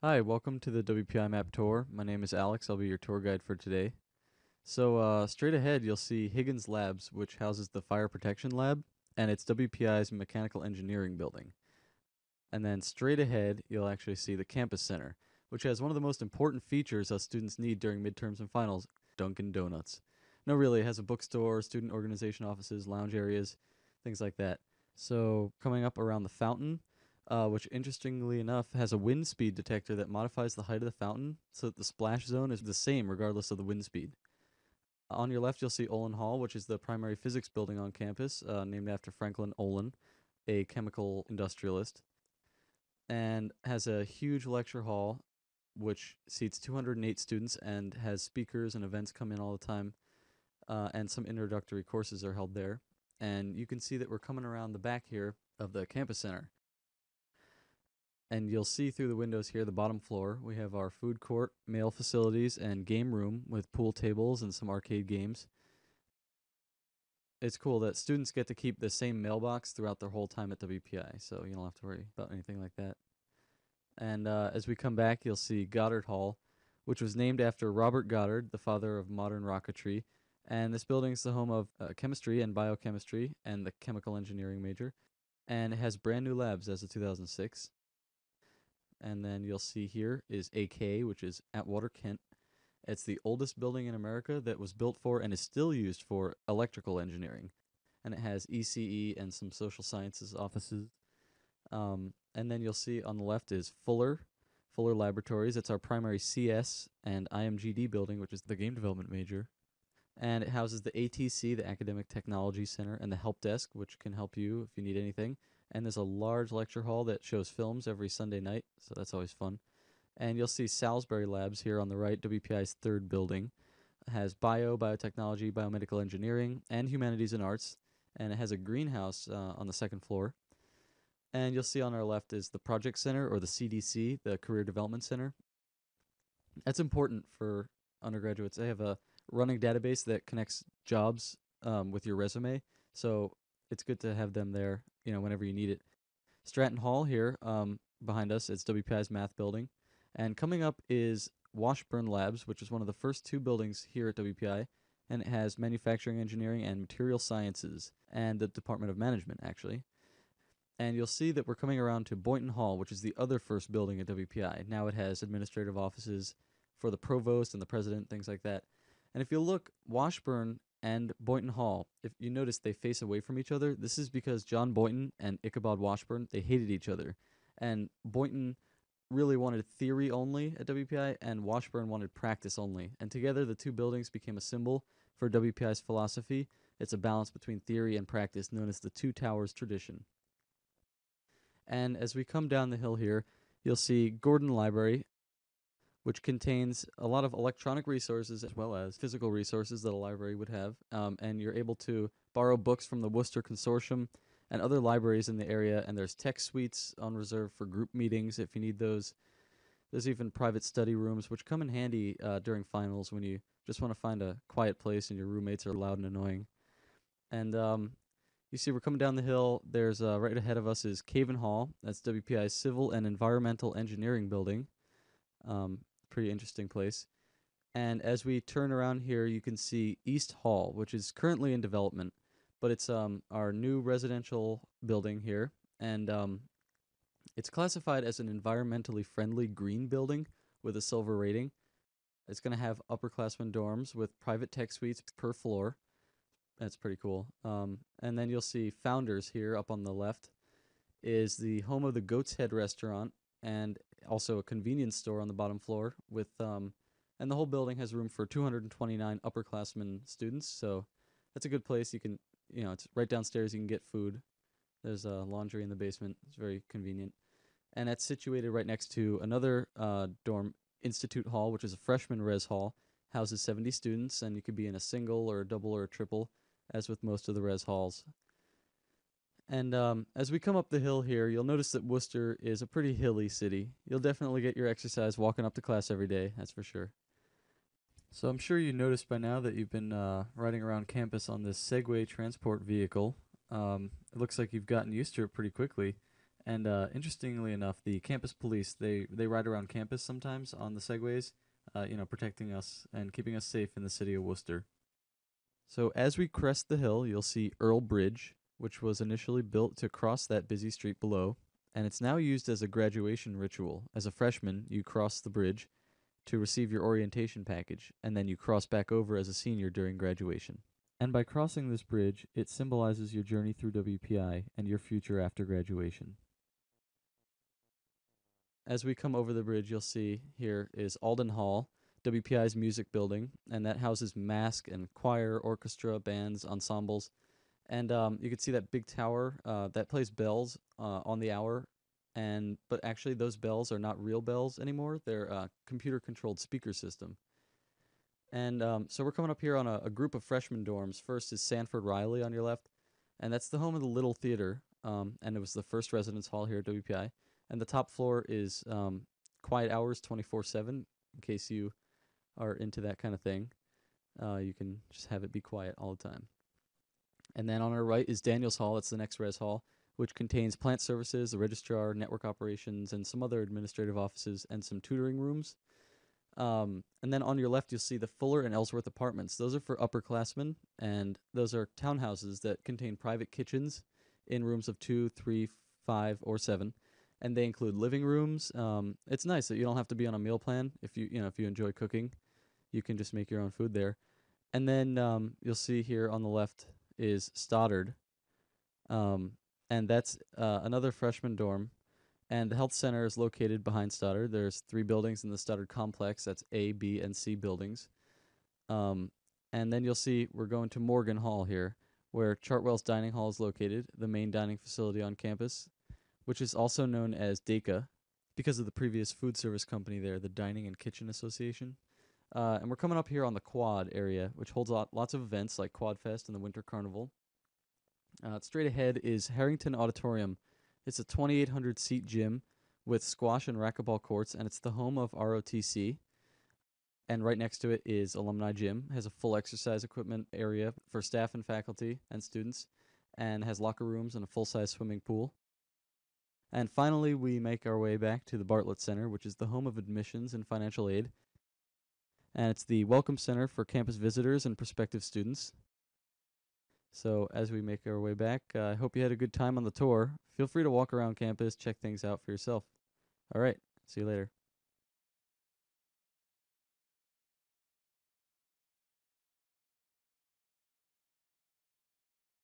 Hi, welcome to the W.P.I map tour. My name is Alex. I'll be your tour guide for today. Straight ahead, you'll see Higgins Labs, which houses the Fire Protection Lab, and it's W.P.I.'s Mechanical Engineering building. And then straight ahead, you'll actually see the Campus Center, which has one of the most important features us students need during midterms and finals, Dunkin' Donuts. No, really, it has a bookstore, student organization offices, lounge areas, things like that. So coming up around the fountain, which interestingly enough has a wind speed detector that modifies the height of the fountain so that the splash zone is the same regardless of the wind speed. On your left, you'll see Olin Hall, which is the primary physics building on campus, named after Franklin Olin, a chemical industrialist, and has a huge lecture hall which seats 208 students and has speakers and events come in all the time, and some introductory courses are held there. And you can see that we're coming around the back here of the campus center. And you'll see through the windows here, the bottom floor, we have our food court, mail facilities, and game room with pool tables and some arcade games. It's cool that students get to keep the same mailbox throughout their whole time at WPI, so you don't have to worry about anything like that. And as we come back, you'll see Goddard Hall, which was named after Robert Goddard, the father of modern rocketry. And this building is the home of chemistry and biochemistry and the chemical engineering major. And it has brand new labs as of 2006. And then you'll see here is AK, which is Atwater, Kent. It's the oldest building in America that was built for and is still used for electrical engineering. And it has ECE and some social sciences offices. And then you'll see on the left is Fuller Laboratories. It's our primary CS and IMGD building, which is the game development major. And it houses the ATC, the Academic Technology Center, and the help desk, which can help you if you need anything. And there's a large lecture hall that shows films every Sunday night, so that's always fun. And you'll see Salisbury Labs here on the right, WPI's third building. It has biotechnology, biomedical engineering, and humanities and arts. And it has a greenhouse on the second floor. And you'll see on our left is the Project Center, or the CDC, the Career Development Center. That's important for undergraduates. They have a running database that connects jobs with your resume, so it's good to have them there, whenever you need it. Stratton Hall here behind us, it's WPI's math building. And coming up is Washburn Labs, which is one of the first two buildings here at WPI, and it has manufacturing engineering and material sciences, and the Department of Management, actually. And you'll see that we're coming around to Boynton Hall, which is the other first building at WPI. Now it has administrative offices for the provost and the president, things like that. And if you look, Washburn and Boynton Hall, if you notice they face away from each other, this is because John Boynton and Ichabod Washburn, they hated each other. And Boynton really wanted theory only at WPI, and Washburn wanted practice only. And together, the two buildings became a symbol for WPI's philosophy. It's a balance between theory and practice known as the Two Towers tradition. And as we come down the hill here, you'll see Gordon Library, which contains a lot of electronic resources as well as physical resources that a library would have. And you're able to borrow books from the Worcester Consortium and other libraries in the area. And there's tech suites on reserve for group meetings if you need those. There's even private study rooms, which come in handy during finals when you just want to find a quiet place and your roommates are loud and annoying. And you see we're coming down the hill. There's right ahead of us is Caven Hall. That's WPI's Civil and Environmental Engineering building. Pretty interesting place. And as we turn around here, you can see East Hall, which is currently in development, but it's our new residential building here. And it's classified as an environmentally friendly green building with a silver rating. It's going to have upperclassmen dorms with private tech suites per floor. That's pretty cool. And then you'll see Founders here up on the left is the home of the Goat's Head restaurant and also a convenience store on the bottom floor with and the whole building has room for 229 upperclassmen students, so that's a good place. You can, it's right downstairs. You can get food. There's laundry in the basement. It's very convenient. And that's situated right next to another dorm, Institute Hall, which is a freshman res hall, houses 70 students, and you could be in a single or a double or a triple, as with most of the res halls. And as we come up the hill here, you'll notice that Worcester is a pretty hilly city. You'll definitely get your exercise walking up to class every day, that's for sure. So I'm sure you noticed by now that you've been riding around campus on this Segway transport vehicle. It looks like you've gotten used to it pretty quickly. And interestingly enough, the campus police, they ride around campus sometimes on the segways, protecting us and keeping us safe in the city of Worcester. So as we crest the hill, you'll see Earl Bridge, which was initially built to cross that busy street below, and it's now used as a graduation ritual. As a freshman, you cross the bridge to receive your orientation package, and then you cross back over as a senior during graduation. And by crossing this bridge, it symbolizes your journey through W.P.I. and your future after graduation. As we come over the bridge, you'll see here is Alden Hall, W.P.I.'s music building, and that houses mask and choir, orchestra, bands, ensembles. And you can see that big tower that plays bells on the hour. But actually, those bells are not real bells anymore. They're a computer-controlled speaker system. And so we're coming up here on a group of freshman dorms. First is Sanford Riley on your left, and that's the home of the Little Theater, and it was the first residence hall here at WPI. And the top floor is quiet hours 24/7, in case you are into that kind of thing. You can just have it be quiet all the time. And then on our right is Daniels Hall. It's the next res hall, which contains plant services, the registrar, network operations, and some other administrative offices, and some tutoring rooms. And then on your left, you'll see the Fuller and Ellsworth apartments. Those are for upperclassmen, and those are townhouses that contain private kitchens in rooms of 2, 3, 5, or 7. And they include living rooms. It's nice that you don't have to be on a meal plan if you enjoy cooking. You can just make your own food there. And then you'll see here on the left is Stoddard, and that's another freshman dorm. And the health center is located behind Stoddard. There's 3 buildings in the Stoddard complex. That's A, B, and C buildings. And then you'll see we're going to Morgan Hall here, where Chartwell's Dining Hall is located, the main dining facility on campus, which is also known as DACA because of the previous food service company there, the Dining and Kitchen Association. And we're coming up here on the Quad area, which holds lots of events like Quad Fest and the Winter Carnival. Straight ahead is Harrington Auditorium. It's a 2,800-seat gym with squash and racquetball courts, and it's the home of ROTC. And right next to it is Alumni Gym. It has a full exercise equipment area for staff and faculty and students, and has locker rooms and a full-size swimming pool. And finally, we make our way back to the Bartlett Center, which is the home of admissions and financial aid. And it's the welcome center for campus visitors and prospective students. So as we make our way back, I hope you had a good time on the tour. Feel free to walk around campus, check things out for yourself. All right, see you later.